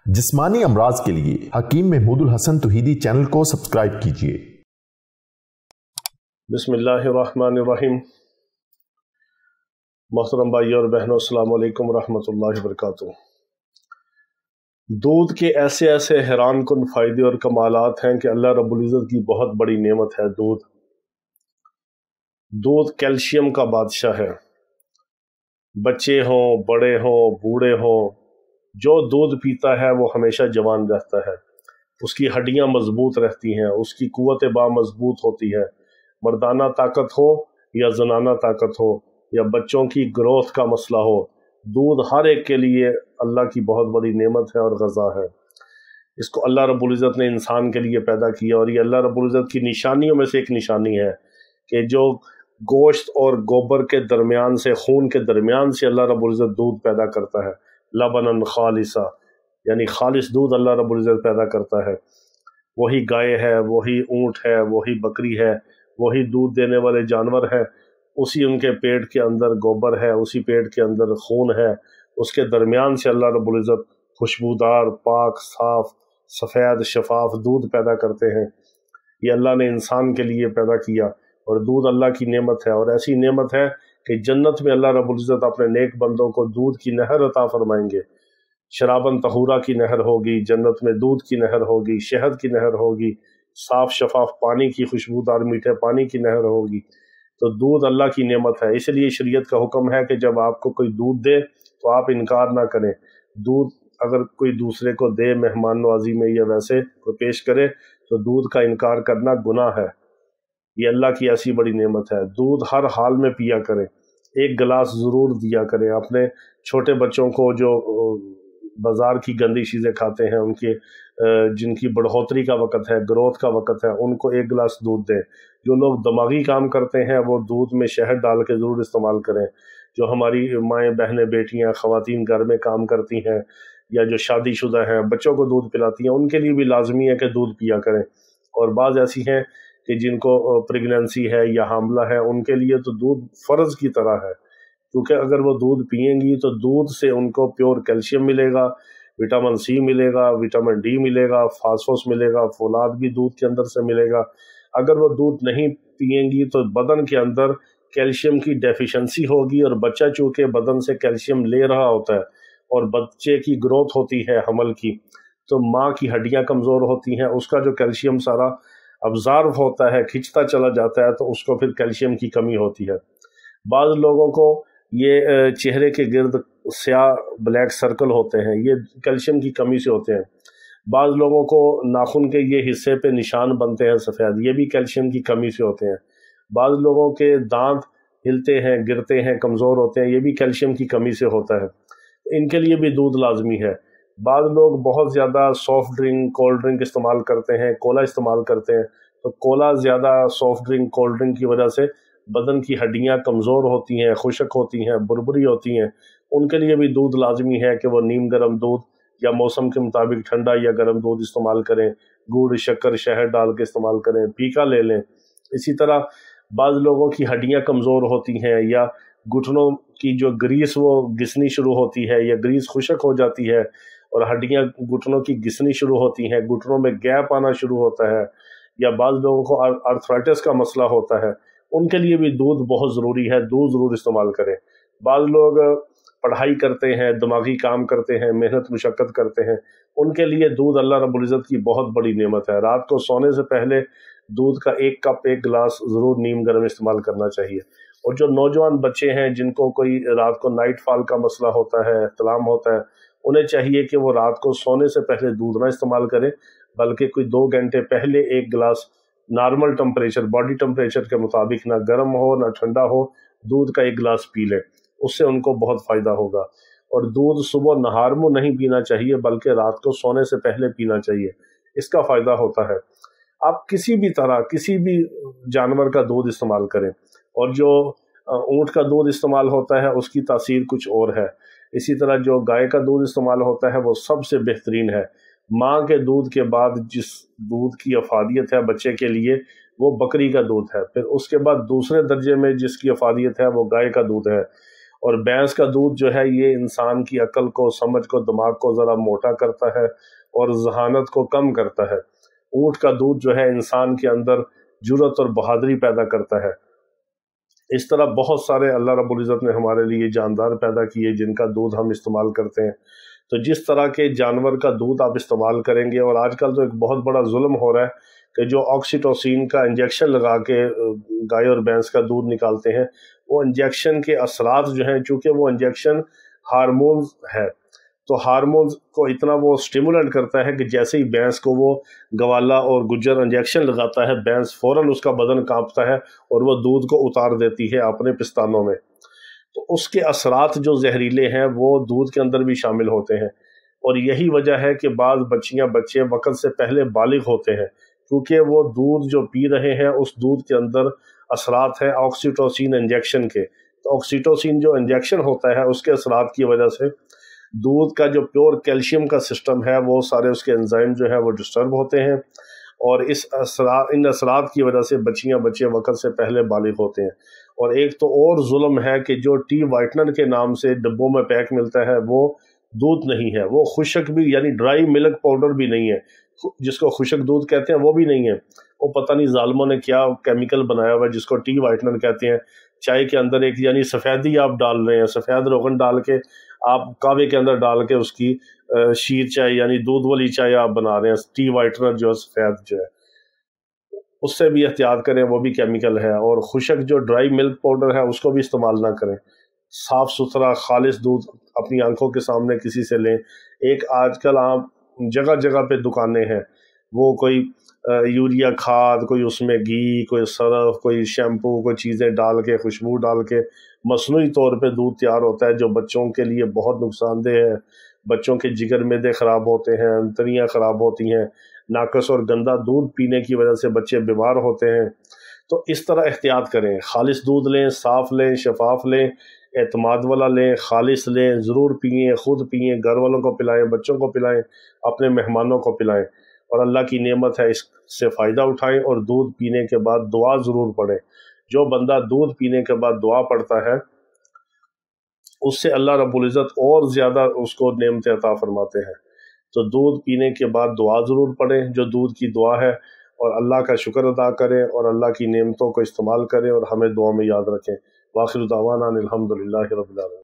जिस्मानी अमराज के लिए हकीम महमूदुल हसन तौहीदी चैनल को सब्सक्राइब कीजिए। बिस्मिल्लाहिर्रहमानिर्रहीम। मोहतरम भाई और बहनों, अस्सलामु अलैकुम रहमतुल्लाहि व बरकातुहू। दूध के ऐसे ऐसे हैरान कुन फ़ायदे और कमालात हैं कि अल्लाह रब्बुल इज़्ज़त की बहुत बड़ी नेमत है। दूध कैल्शियम का बादशाह है। बच्चे हों, बड़े हों, बूढ़े हों, जो दूध पीता है वो हमेशा जवान रहता है। उसकी हड्डियां मजबूत रहती हैं, उसकी कुव्वत बा मजबूत होती है। मर्दाना ताकत हो या जनाना ताकत हो या बच्चों की ग्रोथ का मसला हो, दूध हर एक के लिए अल्लाह की बहुत बड़ी नेमत है और ग़ज़ा है। इसको अल्लाह रब्बुल इज़्ज़त ने इंसान के लिए पैदा किया और ये अल्लाह रब्बुल इज़्ज़त की निशानियों में से एक निशानी है कि जो गोश्त और गोबर के दरमियान से, खून के दरमियान से अल्लाह रब्बुल इज़्ज़त दूध पैदा करता है। लबनन खालिसा, यानी खालिस दूध अल्लाह रब्बुल इज़्ज़त पैदा करता है। वही गाय है, वही ऊँट है, वही बकरी है, वही दूध देने वाले जानवर है। उसी उनके पेट के अंदर गोबर है, उसी पेट के अंदर खून है। उसके दरमियान से अल्लाह रब्बुल इज़्ज़त खुशबूदार, पाक, साफ, सफ़ेद, शफाफ दूध पैदा करते हैं। ये अल्लाह ने इंसान के लिए पैदा किया और दूध अल्लाह की नेमत है। और ऐसी नेमत है कि जन्नत में अल्लाह रब्बुल इज़्ज़त अपने नेक बंदों को दूध की नहर अता फरमाएंगे। शराबन तहूरा की नहर होगी, जन्नत में दूध की नहर होगी, शहद की नहर होगी, साफ शफाफ पानी की, खुशबूदार मीठे पानी की नहर होगी। तो दूध अल्लाह की नेमत है। इसलिए शरीयत का हुक्म है कि जब आपको कोई दूध दे तो आप इनकार ना करें। दूध अगर कोई दूसरे को दे, मेहमान नवाजी में या वैसे कोई पेश करे, तो दूध का इनकार करना गुनाह है। ये अल्लाह की ऐसी बड़ी नेमत है। दूध हर हाल में पिया करें, एक गिलास ज़रूर दिया करें। अपने छोटे बच्चों को जो बाज़ार की गंदी चीज़ें खाते हैं, उनके जिनकी बढ़ोतरी का वक़्त है, ग्रोथ का वक़्त है, उनको एक गिलास दूध दें। जो लोग दिमागी काम करते हैं वो दूध में शहद डाल के ज़रूर इस्तेमाल करें। जो हमारी माएँ, बहनें, बेटियाँ, ख़वातीन घर में काम करती हैं या जो शादीशुदा हैं, बच्चों को दूध पिलाती हैं, उनके लिए भी लाजमी है कि दूध पिया करें। और बाज़ ऐसी हैं कि जिनको प्रेगनेंसी है या हामला है, उनके लिए तो दूध फ़र्ज़ की तरह है, क्योंकि अगर वो दूध पिएंगी तो दूध से उनको प्योर कैल्शियम मिलेगा, विटामिन सी मिलेगा, विटामिन डी मिलेगा, फास्फोरस मिलेगा, फौलाद भी दूध के अंदर से मिलेगा। अगर वो दूध नहीं पिएंगी तो बदन के अंदर कैल्शियम की डेफिशिएंसी होगी और बच्चा चूँकि बदन से कैल्शियम ले रहा होता है और बच्चे की ग्रोथ होती है हमल की, तो माँ की हड्डियाँ कमज़ोर होती हैं, उसका जो कैल्शियम सारा अब्ज़ॉर्ब होता है, खिंचता चला जाता है, तो उसको फिर कैल्शियम की कमी होती है। बाज़ लोगों को ये चेहरे के गिर्द स्याह ब्लैक सर्कल होते हैं, ये कैल्शियम की कमी से होते हैं। बाज़ लोगों को नाखून के ये हिस्से पे निशान बनते हैं सफ़ेद, ये भी कैल्शियम की कमी से होते हैं। बाज़ लोगों के दांत हिलते हैं, गिरते हैं, कमज़ोर होते हैं, ये भी कैल्शियम की कमी से होता है। इनके लिए भी दूध लाजमी है। बाज़ लोग बहुत ज़्यादा सॉफ्ट ड्रिंक, कोल्ड ड्रिंक इस्तेमाल करते हैं, कोला इस्तेमाल करते हैं, तो कोला ज़्यादा, सॉफ्ट ड्रिंक, कोल्ड ड्रिंक की वजह से बदन की हड्डियां कमज़ोर होती हैं, खुशक होती हैं, बुरबुरी होती हैं। उनके लिए भी दूध लाजमी है कि वो नीम गर्म दूध या मौसम के मुताबिक ठंडा या गर्म दूध इस्तेमाल करें, गुड़, शक्कर, शहद डाल के इस्तेमाल करें, फीका ले लें। इसी तरह बाज़ लोगों की हड्डियां कमज़ोर होती हैं या घुटनों की जो ग्रीस वो घिसनी शुरू होती है या ग्रीस खुशक हो जाती है और हड्डियां घुटनों की घिसनी शुरू होती हैं, घुटनों में गैप आना शुरू होता है, या बाज़ लोगों को आर्थराइटिस का मसला होता है, उनके लिए भी दूध बहुत ज़रूरी है। दूध ज़रूर इस्तेमाल करें। बाज़ लोग पढ़ाई करते हैं, दिमागी काम करते हैं, मेहनत मुशक्क़त करते हैं, उनके लिए दूध अल्लाह रब्बुल इज़्ज़त की बहुत बड़ी नेमत है। रात को सोने से पहले दूध का एक कप, एक गिलास ज़रूर नीम गर्म इस्तेमाल करना चाहिए। और जो नौजवान बच्चे हैं जिनको कोई रात को नाइट फॉल का मसला होता है, एहतलाम होता है, उन्हें चाहिए कि वो रात को सोने से पहले दूध ना इस्तेमाल करें, बल्कि कोई 2 घंटे पहले एक गिलास नॉर्मल टेम्परेचर, बॉडी टेम्परेचर के मुताबिक, ना गर्म हो ना ठंडा हो, दूध का एक गिलास पी लें। उससे उनको बहुत फ़ायदा होगा। और दूध सुबह नहार में नहीं पीना चाहिए, बल्कि रात को सोने से पहले पीना चाहिए, इसका फ़ायदा होता है। आप किसी भी तरह, किसी भी जानवर का दूध इस्तेमाल करें, और जो ऊँट का दूध इस्तेमाल होता है उसकी तासीर कुछ और है। इसी तरह जो गाय का दूध इस्तेमाल होता है वो सबसे बेहतरीन है। माँ के दूध के बाद जिस दूध की अफादियत है बच्चे के लिए, वो बकरी का दूध है। फिर उसके बाद दूसरे दर्जे में जिसकी अफादियत है वो गाय का दूध है। اور بھینس کا دودھ جو ہے یہ انسان کی عقل کو، سمجھ کو، دماغ کو ذرا موٹا کرتا ہے اور ذہانت کو کم کرتا ہے۔ اونٹ کا دودھ جو ہے انسان کے اندر جرأت اور بہادری پیدا کرتا ہے۔ اس طرح بہت سارے اللہ رب العزت نے ہمارے لیے جاندار پیدا کیے جن کا دودھ ہم استعمال کرتے ہیں۔ تو جس طرح کے جانور کا دودھ آپ استعمال کریں گے، اور آج کل تو ایک بہت بڑا ظلم ہو رہا ہے کہ جو آکسیٹوسین کا انجیکشن لگا کے گائے اور بھینس کا دودھ نکالتے ہیں، وہ انجیکشن کے اثرات جو ہیں، چونکہ وہ انجیکشن ہارمونز ہے، تو ہارمونز کو اتنا وہ سٹیمولنٹ کرتا ہے کہ جیسے ہی بھینس کو وہ گوالا اور گجر انجیکشن لگاتا ہے، بھینس فوراً اس کا بدن کانپتا ہے اور وہ دودھ کو اتار دیتی ہے اپنے پستانوں میں۔ تو اس کے اثرات جو زہریلے ہیں وہ دودھ کے اندر بھی شامل ہوتے ہیں، اور یہی وجہ ہے کہ بعض بچیاں بچے وقت سے پہلے بالغ ہوتے ہیں، کیونکہ وہ دودھ جو پی رہے ہیں اس دودھ کے اندر اثرات ہیں آکسیٹوسین انجیکشن کے۔ تو آکسیٹوسین جو انجیکشن ہوتا ہے اس کے اثرات کی وجہ سے دودھ کا جو پیور کیلشیم کا سسٹم ہے وہ سارے اس کے انزائم جو ہے وہ ڈسٹرب ہوتے ہیں، اور ان اثرات کی وجہ سے بچیاں بچے وقت سے پہلے بالغ ہوتے ہیں۔ اور ایک تو اور ظلم ہے کہ جو ٹی وائٹنر کے نام سے ڈبوں میں پیک ملتا ہے وہ دودھ نہیں ہے، وہ خشک بھی، یعنی ڈرائی ملک پاؤڈر بھی نہیں ہے، جس کو خشک دودھ کہتے ہیں وہ بھی نہیں ہے۔ وہ پتہ نہیں ظالموں نے کیا کیمیکل بنایا ہوا ہے جس کو ٹی وائٹنر کہتے ہیں۔ چائے کے اندر ایک یعنی سفیدی آپ ڈال رہے ہیں، سفید روغن ڈال کے آپ کعوے کے اندر ڈال کے اس کی شیر چائے یعنی دودھ والی چائے آپ بنا رہے ہیں، ٹی وائٹنر جو ہے سفید جو ہے، اس سے بھی احتیاط کریں، وہ بھی کیمیکل ہے۔ اور خشک جو ڈرائی ملک پاؤڈر ہے اس کو بھی استعمال نہ کریں، صاف ستھرا خالص دودھ اپنی آنکھوں کے سامنے کسی سے لیں۔ ایک آج کل آپ جگہ جگہ پہ دکانیں ہیں، وہ کوئی یوریا کھاد، کوئی اس میں گھی، کوئی سرف، کوئی شیمپو، کوئی چیزیں ڈال کے، خوشبو ڈال کے مصنوعی طور پہ دودھ تیار ہوتا ہے جو بچوں کے لیے بہت نقصان دہ ہے۔ بچوں کے جگر معدے خراب ہوتے ہیں، انتڑیاں خراب ہوتی ہیں، ناقص اور گندا دودھ پینے کی وجہ سے بچے بیمار ہوتے ہیں۔ تو اس طرح احتیاط کریں، خالص دودھ لیں، صاف لیں، شفاف لیں، اعتماد والا لیں، خالص لیں، ضرور پئیں، خود پئیں، گھر والوں کو پلائیں، بچوں کو پلائیں، اپنے مہمانوں کو پلائیں، اور اللہ کی نعمت ہے، اس سے فائدہ اٹھائیں۔ اور دودھ پینے کے بعد دعا ضرور پڑھیں۔ جو بندہ دودھ پینے کے بعد دعا پڑھتا ہے اس سے اللہ رب العزت اور زیادہ اس کو نعمت عطا فرماتے ہیں۔ تو دودھ پینے کے بعد دعا ضرور پڑھیں جو دودھ کی دعا ہے، اور اللہ کا شکر ادا کریں اور اللہ کی نعمتوں کو استعمال کریں، اور ہمیں دعا میں یاد رکھیں۔ وآخر دعوانا ان الحمد للہ رب العالمین۔